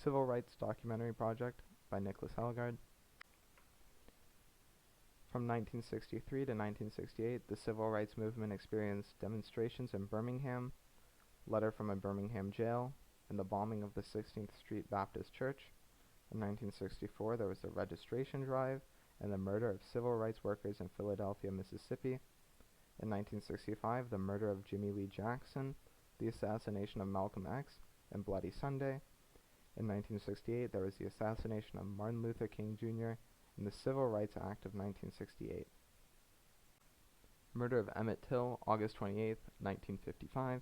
Civil Rights Documentary Project by Nicholas Hellegard. From 1963 to 1968, the Civil Rights Movement experienced demonstrations in Birmingham, letter from a Birmingham jail, and the bombing of the 16th Street Baptist Church. In 1964, there was the registration drive and the murder of civil rights workers in Philadelphia, Mississippi. In 1965, the murder of Jimmy Lee Jackson, the assassination of Malcolm X, and Bloody Sunday. In 1968, there was the assassination of Martin Luther King Jr. and the Civil Rights Act of 1968. Murder of Emmett Till, August 28, 1955.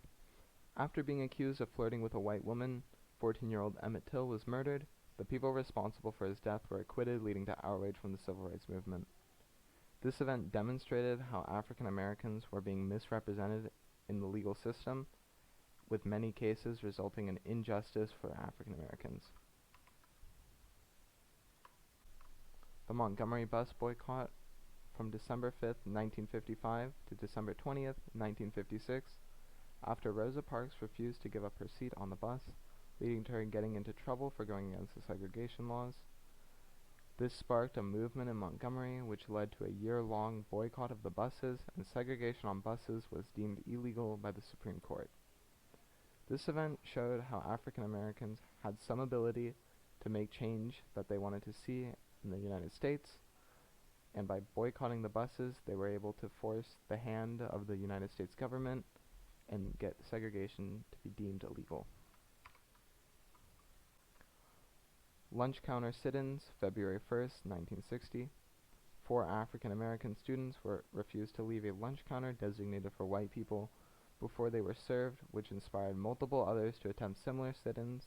After being accused of flirting with a white woman, 14-year-old Emmett Till was murdered. The people responsible for his death were acquitted, leading to outrage from the civil rights movement. This event demonstrated how African Americans were being misrepresented in the legal system, with many cases resulting in injustice for African Americans. The Montgomery bus boycott from December 5, 1955 to December 20, 1956, after Rosa Parks refused to give up her seat on the bus, leading to her getting into trouble for going against the segregation laws. This sparked a movement in Montgomery which led to a year-long boycott of the buses, and segregation on buses was deemed illegal by the Supreme Court. This event showed how African Americans had some ability to make change that they wanted to see in the United States, and by boycotting the buses, they were able to force the hand of the United States government and get segregation to be deemed illegal. Lunch counter sit-ins, February 1st, 1960. 4 African American students refused to leave a lunch counter designated for white people before they were served, which inspired multiple others to attempt similar sit-ins,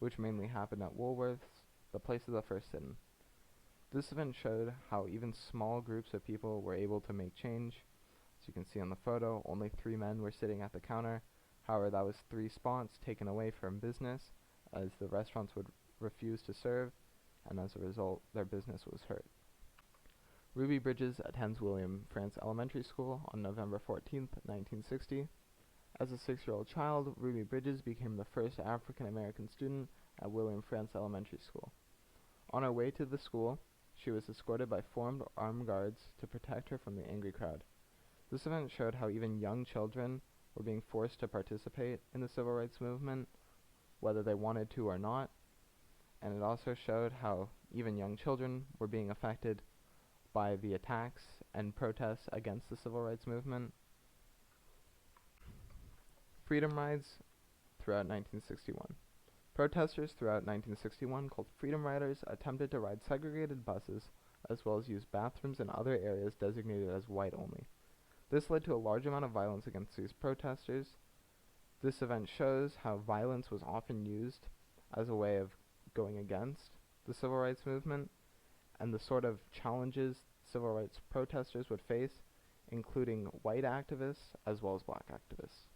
which mainly happened at Woolworths, the place of the first sit-in. This event showed how even small groups of people were able to make change. As you can see on the photo, only 3 men were sitting at the counter. However, that was 3 spots taken away from business, as the restaurants would refuse to serve, and as a result, their business was hurt. Ruby Bridges attends William Frantz Elementary School on November 14, 1960. As a 6-year-old child, Ruby Bridges became the first African American student at William Frantz Elementary School. On her way to the school, she was escorted by 4 armed guards to protect her from the angry crowd. This event showed how even young children were being forced to participate in the civil rights movement, whether they wanted to or not, and it also showed how even young children were being affected by the attacks and protests against the civil rights movement. Freedom rides throughout 1961. Protesters throughout 1961 called Freedom Riders attempted to ride segregated buses as well as use bathrooms and other areas designated as white only. This led to a large amount of violence against these protesters. This event shows how violence was often used as a way of going against the civil rights movement and the sort of challenges civil rights protesters would face, including white activists as well as black activists.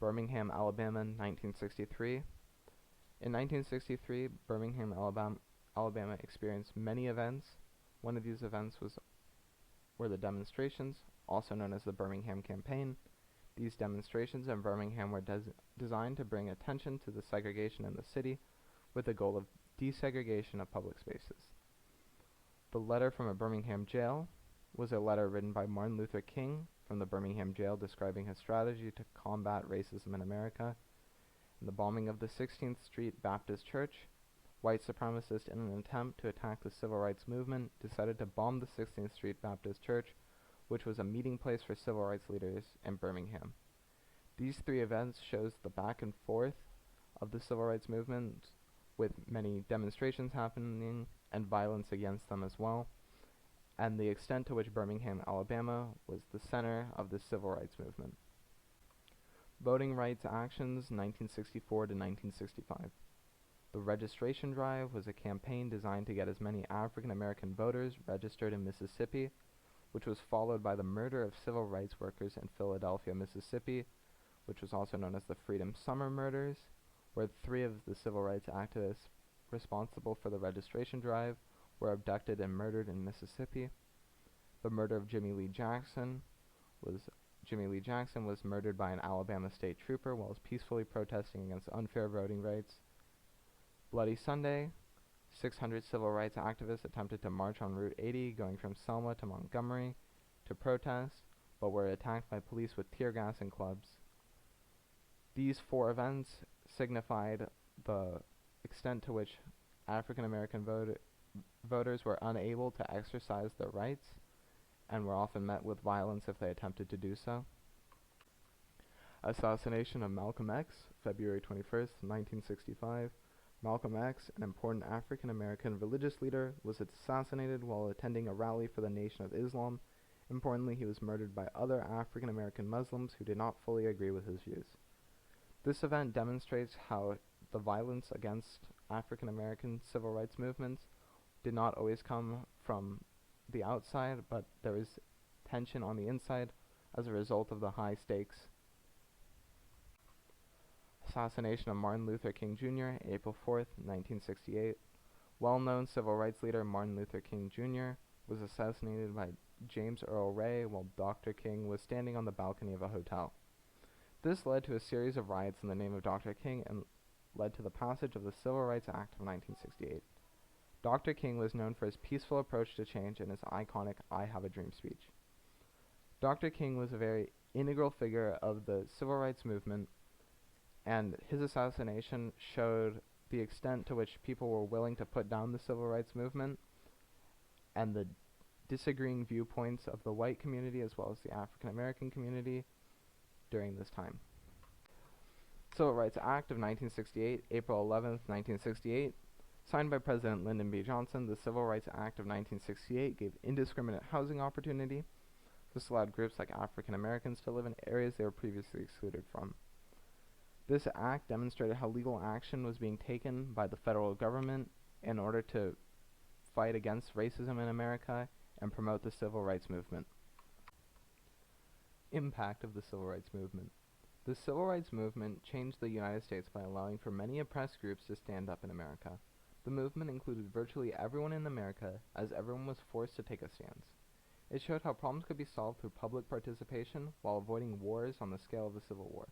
Birmingham, Alabama, 1963. In 1963, Birmingham, Alabama experienced many events. One of these events were the demonstrations, also known as the Birmingham Campaign. These demonstrations in Birmingham were designed to bring attention to the segregation in the city with the goal of desegregation of public spaces. The letter from a Birmingham jail was a letter written by Martin Luther King from the Birmingham jail describing his strategy to combat racism in America. In the bombing of the 16th Street Baptist Church, white supremacists, in an attempt to attack the civil rights movement, decided to bomb the 16th Street Baptist Church, which was a meeting place for civil rights leaders in Birmingham. These 3 events shows the back and forth of the civil rights movement, with many demonstrations happening and violence against them as well, and the extent to which Birmingham, Alabama was the center of the civil rights movement. Voting rights actions 1964 to 1965. The registration drive was a campaign designed to get as many African American voters registered in Mississippi, which was followed by the murder of civil rights workers in Philadelphia, Mississippi, which was also known as the Freedom Summer Murders, where 3 of the civil rights activists responsible for the registration drive were abducted and murdered in Mississippi. The murder of Jimmy Lee Jackson was murdered by an Alabama state trooper while peacefully protesting against unfair voting rights Bloody Sunday, 600 civil rights activists attempted to march on Route 80 going from Selma to Montgomery to protest, but were attacked by police with tear gas and clubs. These 4 events signified the extent to which African American voters were unable to exercise their rights and were often met with violence if they attempted to do so. Assassination of Malcolm X, February 21st, 1965. Malcolm X, an important African American religious leader, was assassinated while attending a rally for the Nation of Islam. Importantly, he was murdered by other African American Muslims who did not fully agree with his views. This event demonstrates how the violence against African American civil rights movements did not always come from the outside, but there was tension on the inside as a result of the high stakes. Assassination of Martin Luther King Jr., April 4th, 1968. Well-known civil rights leader Martin Luther King Jr. was assassinated by James Earl Ray while Dr. King was standing on the balcony of a hotel. This led to a series of riots in the name of Dr. King and led to the passage of the Civil Rights Act of 1968. Dr. King was known for his peaceful approach to change and his iconic I Have a Dream speech. Dr. King was a very integral figure of the civil rights movement, and his assassination showed the extent to which people were willing to put down the civil rights movement and the disagreeing viewpoints of the white community as well as the African American community during this time. Civil Rights Act of 1968, April 11th, 1968. Signed by President Lyndon B. Johnson, the Civil Rights Act of 1968 gave indiscriminate housing opportunity. This allowed groups like African Americans to live in areas they were previously excluded from. This act demonstrated how legal action was being taken by the federal government in order to fight against racism in America and promote the civil rights movement. Impact of the civil rights movement. The civil rights movement changed the United States by allowing for many oppressed groups to stand up in America. The movement included virtually everyone in America, as everyone was forced to take a stance. It showed how problems could be solved through public participation while avoiding wars on the scale of the Civil War.